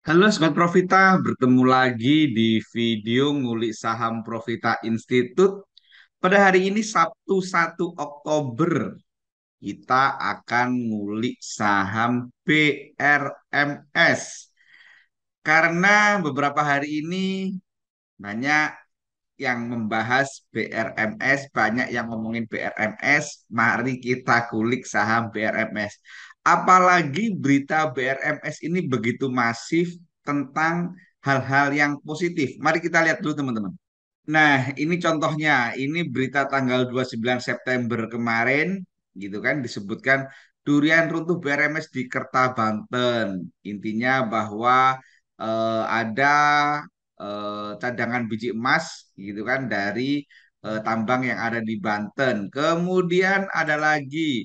Halo Sobat Profita, bertemu lagi di video ngulik saham Profita Institute. Pada hari ini Sabtu 1 Oktober, kita akan ngulik saham BRMS. Karena beberapa hari ini banyak yang membahas BRMS, banyak yang ngomongin BRMS, mari kita kulik saham BRMS. Apalagi berita BRMS ini begitu masif tentang hal-hal yang positif. Mari kita lihat dulu teman-teman. Nah, ini contohnya, ini berita tanggal 29 September kemarin, gitu kan, disebutkan durian runtuh BRMS di Kerta, Banten. Intinya bahwa ada cadangan biji emas, gitu kan, dari tambang yang ada di Banten. Kemudian ada lagi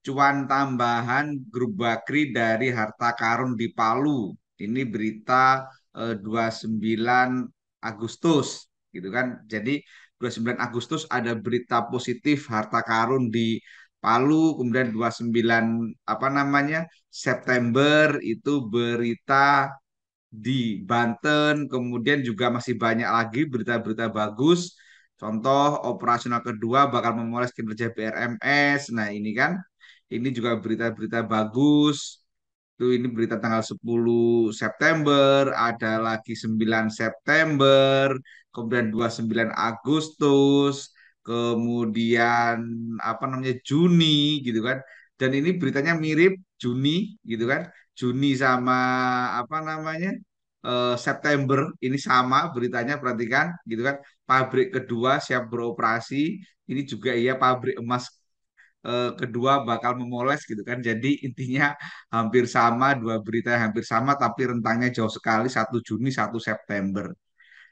cuan tambahan grup Bakri dari harta karun di Palu. Ini berita 29 Agustus gitu kan. Jadi 29 Agustus ada berita positif harta karun di Palu, kemudian 29 apa namanya September itu berita di Banten, kemudian juga masih banyak lagi berita-berita bagus. Contoh operasional kedua bakal memoles kinerja BRMS. Nah, ini kan ini juga berita-berita bagus. Itu ini berita tanggal 10 September, ada lagi 9 September, kemudian 29 Agustus, kemudian apa namanya Juni gitu kan. Dan ini beritanya mirip Juni gitu kan. Juni sama apa namanya September ini sama beritanya perhatikan gitu kan. Pabrik kedua siap beroperasi. Ini juga iya pabrik emas kedua bakal memoles gitu kan. Jadi intinya hampir sama, dua berita yang hampir sama tapi rentangnya jauh sekali 1 Juni 1 September.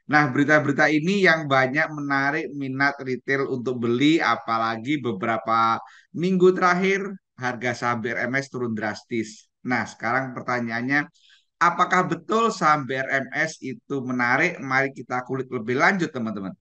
Nah, berita-berita ini yang banyak menarik minat retail untuk beli apalagi beberapa minggu terakhir harga saham BRMS turun drastis. Nah, sekarang pertanyaannya, apakah betul saham BRMS itu menarik? Mari kita kulik lebih lanjut, teman-teman.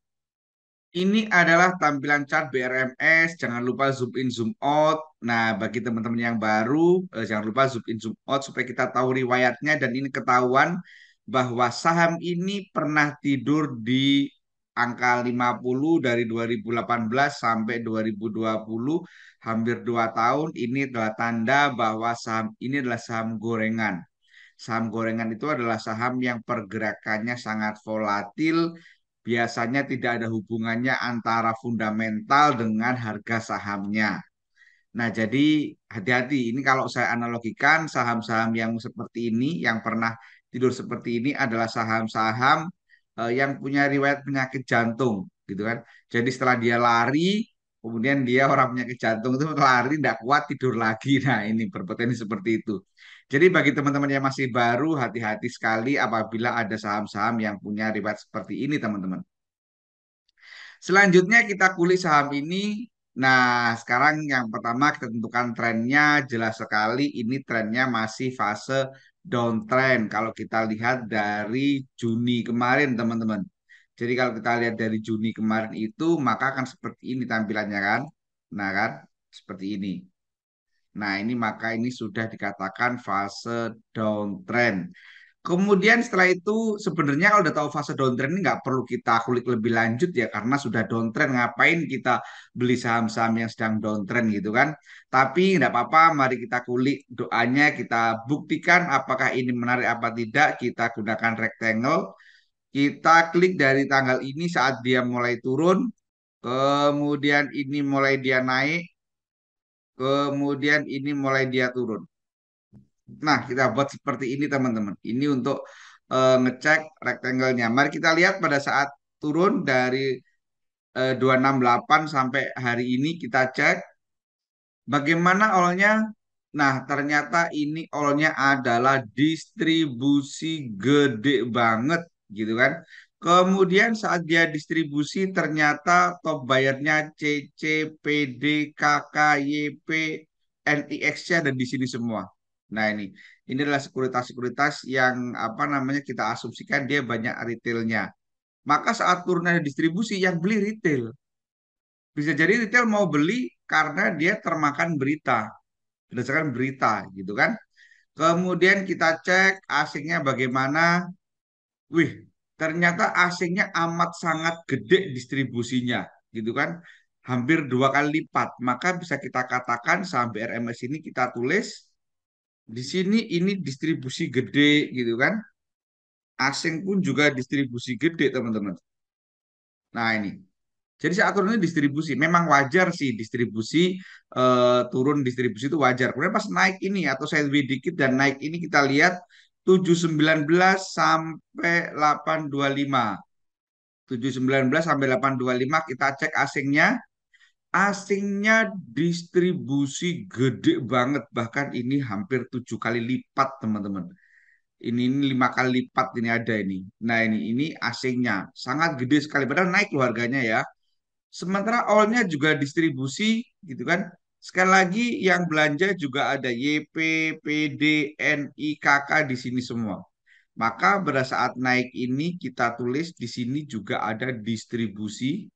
Ini adalah tampilan chart BRMS. Jangan lupa zoom in, zoom out. Nah, bagi teman-teman yang baru, jangan lupa zoom in, zoom out supaya kita tahu riwayatnya dan ini ketahuan bahwa saham ini pernah tidur di angka 50 dari 2018 sampai 2020, hampir 2 tahun. Ini adalah tanda bahwa saham ini adalah saham gorengan. Saham gorengan itu adalah saham yang pergerakannya sangat volatil, biasanya tidak ada hubungannya antara fundamental dengan harga sahamnya. Nah, jadi hati-hati. Ini kalau saya analogikan saham-saham yang seperti ini, yang pernah tidur seperti ini adalah saham-saham yang punya riwayat penyakit jantung, gitu kan. Jadi setelah dia lari, kemudian dia orang penyakit jantung itu lari tidak kuat tidur lagi. Nah, ini berpotensi seperti itu. Jadi bagi teman-teman yang masih baru, hati-hati sekali apabila ada saham-saham yang punya riwayat seperti ini, teman-teman. Selanjutnya kita kulik saham ini. Nah, sekarang yang pertama kita tentukan trennya. Jelas sekali ini trennya masih fase downtrend. Kalau kita lihat dari Juni kemarin, teman-teman. Jadi kalau kita lihat dari Juni kemarin itu, maka akan seperti ini tampilannya kan. Nah kan, seperti ini. Nah, ini maka ini sudah dikatakan fase downtrend. Kemudian setelah itu sebenarnya kalau udah tahu fase downtrend ini nggak perlu kita kulik lebih lanjut ya karena sudah downtrend ngapain kita beli saham-saham yang sedang downtrend gitu kan. Tapi nggak apa-apa, mari kita kulik doanya, kita buktikan apakah ini menarik apa tidak. Kita gunakan rectangle, kita klik dari tanggal ini saat dia mulai turun, kemudian ini mulai dia naik, kemudian ini mulai dia turun. Nah, kita buat seperti ini teman-teman. Ini untuk ngecek rectangle-nya. Mari kita lihat pada saat turun dari 268 sampai hari ini kita cek bagaimana all-nya. Nah, ternyata ini all-nya adalah distribusi gede banget gitu kan. Kemudian saat dia distribusi ternyata top bayarnya CC, PD, KK, YP, NIX-nya ada di sini semua. Nah, ini adalah sekuritas-sekuritas yang apa namanya kita asumsikan dia banyak retailnya. Maka saat turun ada distribusi yang beli retail. Bisa jadi retail mau beli karena dia termakan berita, berdasarkan berita gitu kan. Kemudian kita cek asingnya bagaimana. Wih, ternyata asingnya amat sangat gede distribusinya, gitu kan? Hampir 2 kali lipat. Maka bisa kita katakan saham BRMS ini kita tulis di sini ini distribusi gede, gitu kan? Asing pun juga distribusi gede, teman-teman. Nah, ini. Jadi saat turun ini distribusi. Memang wajar sih distribusi turun distribusi itu wajar. Kemudian pas naik ini atau sideways dikit dan naik ini kita lihat 719 sampai 825. 719 sampai 825 kita cek asingnya. Asingnya distribusi gede banget. Bahkan ini hampir 7 kali lipat, teman-teman. Ini 5 kali lipat ini ada ini. Nah, ini asingnya sangat gede sekali. Padahal naik loh harganya ya. Sementara all-nya juga distribusi gitu kan. Sekali lagi yang belanja juga ada YP, PD, NI, KK di sini semua. Maka pada saat naik ini kita tulis di sini juga ada distribusi.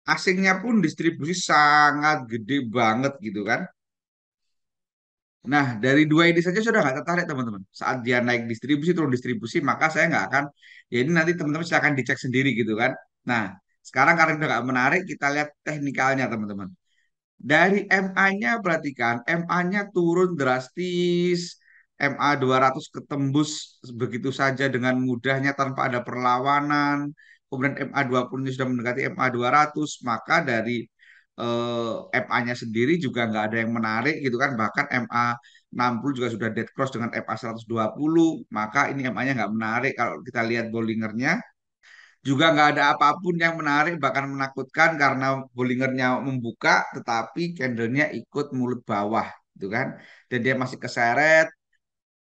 Asingnya pun distribusi sangat gede banget gitu kan. Nah, dari dua ini saja sudah nggak tertarik teman-teman. Saat dia naik distribusi, turun distribusi, maka saya nggak akan, ya ini nanti teman-teman silakan dicek sendiri gitu kan. Nah, sekarang karena udah nggak menarik, kita lihat teknikalnya teman-teman. Dari MA-nya perhatikan, MA-nya turun drastis, MA 200 ketembus begitu saja dengan mudahnya tanpa ada perlawanan. Kemudian MA 20 ini sudah mendekati MA 200, maka dari MA-nya sendiri juga nggak ada yang menarik gitu kan. Bahkan MA 60 juga sudah dead cross dengan MA 120, maka ini MA-nya nggak menarik kalau kita lihat Bollingernya juga nggak ada apapun yang menarik bahkan menakutkan karena Bollingernya membuka tetapi candlenya ikut mulut bawah gitu kan dan dia masih keseret.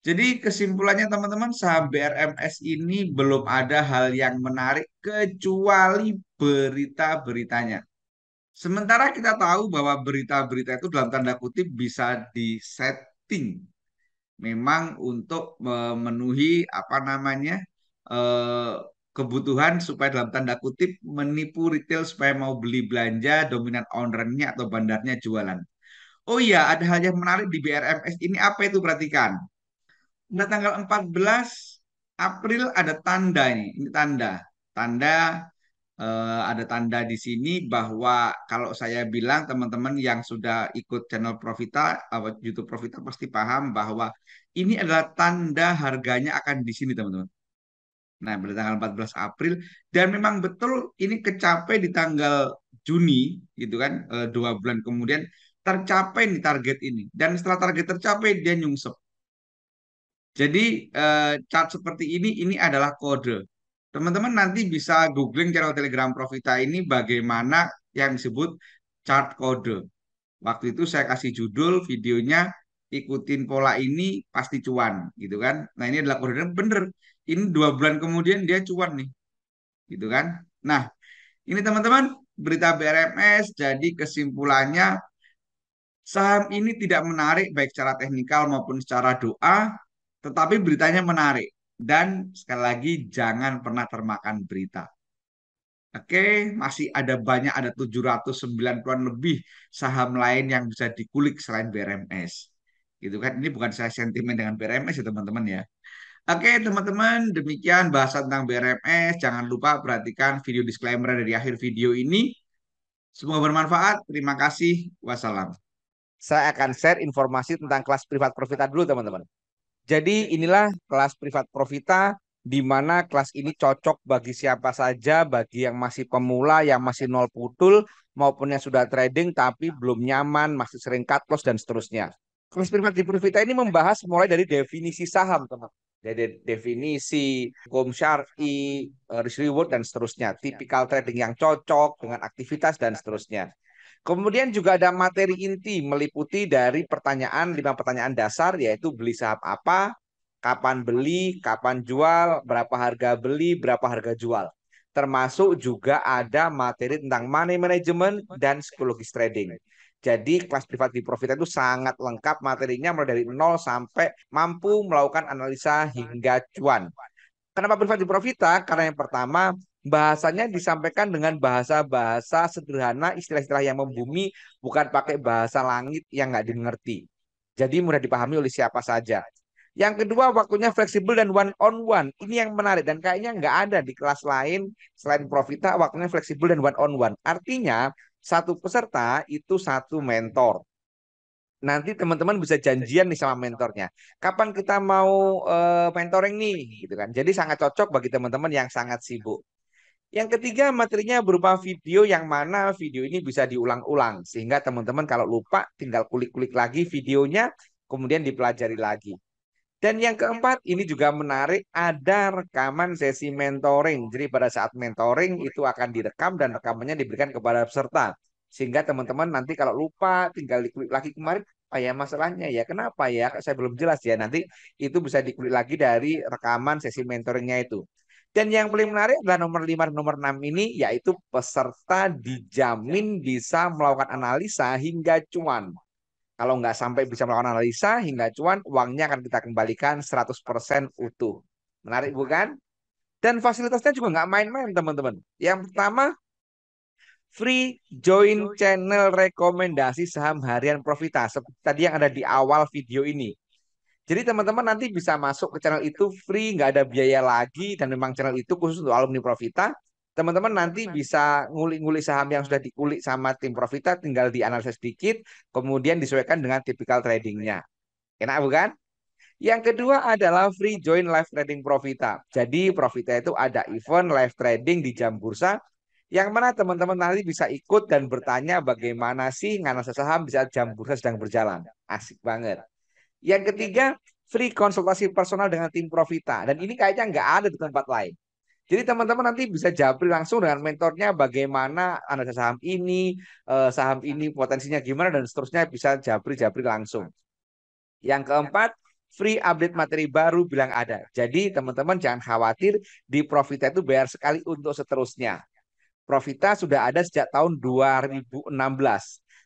Jadi kesimpulannya teman-teman saham BRMS ini belum ada hal yang menarik kecuali berita-beritanya. Sementara kita tahu bahwa berita-berita itu dalam tanda kutip bisa disetting memang untuk memenuhi apa namanya eh, kebutuhan supaya dalam tanda kutip menipu retail supaya mau beli belanja dominan ownernya atau bandarnya jualan. Oh iya, ada hal yang menarik di BRMS ini apa itu perhatikan. Pada tanggal 14 April ada tanda ini. Ini tanda. Tanda ada tanda di sini bahwa kalau saya bilang teman-teman yang sudah ikut channel Profita, YouTube Profita pasti paham bahwa ini adalah tanda harganya akan di sini teman-teman. Nah, pada tanggal 14 April dan memang betul ini kecapai di tanggal Juni gitu kan, 2 bulan kemudian tercapai nih target ini dan setelah target tercapai dia nyungsep. Jadi chart seperti ini adalah kode. Teman-teman nanti bisa googling channel Telegram Profita ini bagaimana yang disebut chart kode. Waktu itu saya kasih judul videonya ikutin pola ini pasti cuan gitu kan. Nah ini adalah kode bener. Ini 2 bulan kemudian dia cuan nih gitu kan. Nah ini teman-teman berita BRMS jadi kesimpulannya saham ini tidak menarik baik secara teknikal maupun secara doa, tetapi beritanya menarik. Dan sekali lagi jangan pernah termakan berita. Oke, masih ada banyak, ada 790-an lebih saham lain yang bisa dikulik selain BRMS. Gitu kan, ini bukan saya sentimen dengan BRMS ya teman-teman ya. Oke teman-teman, demikian bahasan tentang BRMS. Jangan lupa perhatikan video disclaimer dari akhir video ini. Semoga bermanfaat. Terima kasih. Wassalam. Saya akan share informasi tentang kelas privat Profita dulu teman-teman. Jadi inilah kelas privat Profita di mana kelas ini cocok bagi siapa saja, bagi yang masih pemula, yang masih nol putul, maupun yang sudah trading tapi belum nyaman, masih sering cut loss dan seterusnya. Kelas privat di Profita ini membahas mulai dari definisi saham, teman. Dari definisi hukum syar'i, risk reward dan seterusnya, tipikal trading yang cocok dengan aktivitas dan seterusnya. Kemudian juga ada materi inti meliputi dari pertanyaan, 5 pertanyaan dasar yaitu beli saham apa, kapan beli, kapan jual, berapa harga beli, berapa harga jual. Termasuk juga ada materi tentang money management dan psikologis trading. Jadi kelas privat di Profit itu sangat lengkap materinya mulai dari nol sampai mampu melakukan analisa hingga cuan. Kenapa privat di Profita? Karena yang pertama bahasanya disampaikan dengan bahasa-bahasa sederhana, istilah-istilah yang membumi, bukan pakai bahasa langit yang nggak dimengerti. Jadi mudah dipahami oleh siapa saja. Yang kedua, waktunya fleksibel dan one on one. Ini yang menarik dan kayaknya nggak ada di kelas lain selain Profita, waktunya fleksibel dan one on one. Artinya satu peserta itu satu mentor. Nanti teman-teman bisa janjian nih sama mentornya. Kapan kita mau mentoring nih, gitu kan? Jadi sangat cocok bagi teman-teman yang sangat sibuk. Yang ketiga, materinya berupa video yang mana video ini bisa diulang-ulang. Sehingga teman-teman kalau lupa tinggal kulik-kulik lagi videonya, kemudian dipelajari lagi. Dan yang keempat, ini juga menarik, ada rekaman sesi mentoring. Jadi pada saat mentoring itu akan direkam dan rekamannya diberikan kepada peserta. Sehingga teman-teman nanti kalau lupa tinggal dikulik lagi kemarin, apa ya masalahnya ya, kenapa ya, saya belum jelas ya. Nanti itu bisa dikulik lagi dari rekaman sesi mentoringnya itu. Dan yang paling menarik adalah nomor 5 dan nomor 6 ini, yaitu peserta dijamin bisa melakukan analisa hingga cuan. Kalau nggak sampai bisa melakukan analisa hingga cuan, uangnya akan kita kembalikan 100% utuh. Menarik bukan? Dan fasilitasnya juga nggak main-main, teman-teman. Yang pertama, free join channel rekomendasi saham harian Profita. Seperti tadi yang ada di awal video ini. Jadi teman-teman nanti bisa masuk ke channel itu free, nggak ada biaya lagi, dan memang channel itu khusus untuk alumni Profita. Teman-teman nanti bisa ngulik-ngulik saham yang sudah dikulik sama tim Profita, tinggal dianalisis sedikit, kemudian disesuaikan dengan tipikal tradingnya. Enak bukan? Yang kedua adalah free join live trading Profita. Jadi Profita itu ada event live trading di jam bursa, yang mana teman-teman nanti bisa ikut dan bertanya bagaimana sih nganalisa saham di saat jam bursa sedang berjalan. Asik banget. Yang ketiga, free konsultasi personal dengan tim Profita. Dan ini kayaknya nggak ada di tempat lain. Jadi teman-teman nanti bisa japri langsung dengan mentornya bagaimana analisa saham ini potensinya gimana, dan seterusnya bisa japri-japri langsung. Yang keempat, free update materi baru bilang ada. Jadi teman-teman jangan khawatir, di Profita itu bayar sekali untuk seterusnya. Profita sudah ada sejak tahun 2016.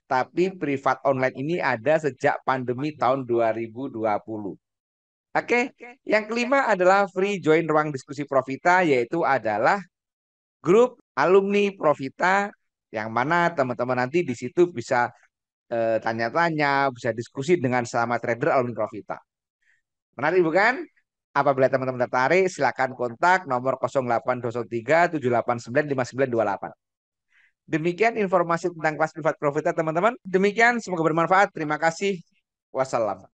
Tapi privat online ini ada sejak pandemi tahun 2020. Oke, yang kelima adalah free join ruang diskusi Profita, yaitu adalah grup alumni Profita yang mana teman-teman nanti di situ bisa tanya-tanya, bisa diskusi dengan sama trader alumni Profita. Menarik bukan? Apabila teman-teman tertarik, silakan kontak nomor 0803 789 5928. Demikian informasi tentang kelas privat Profita, teman-teman. Demikian, semoga bermanfaat. Terima kasih. Wassalam.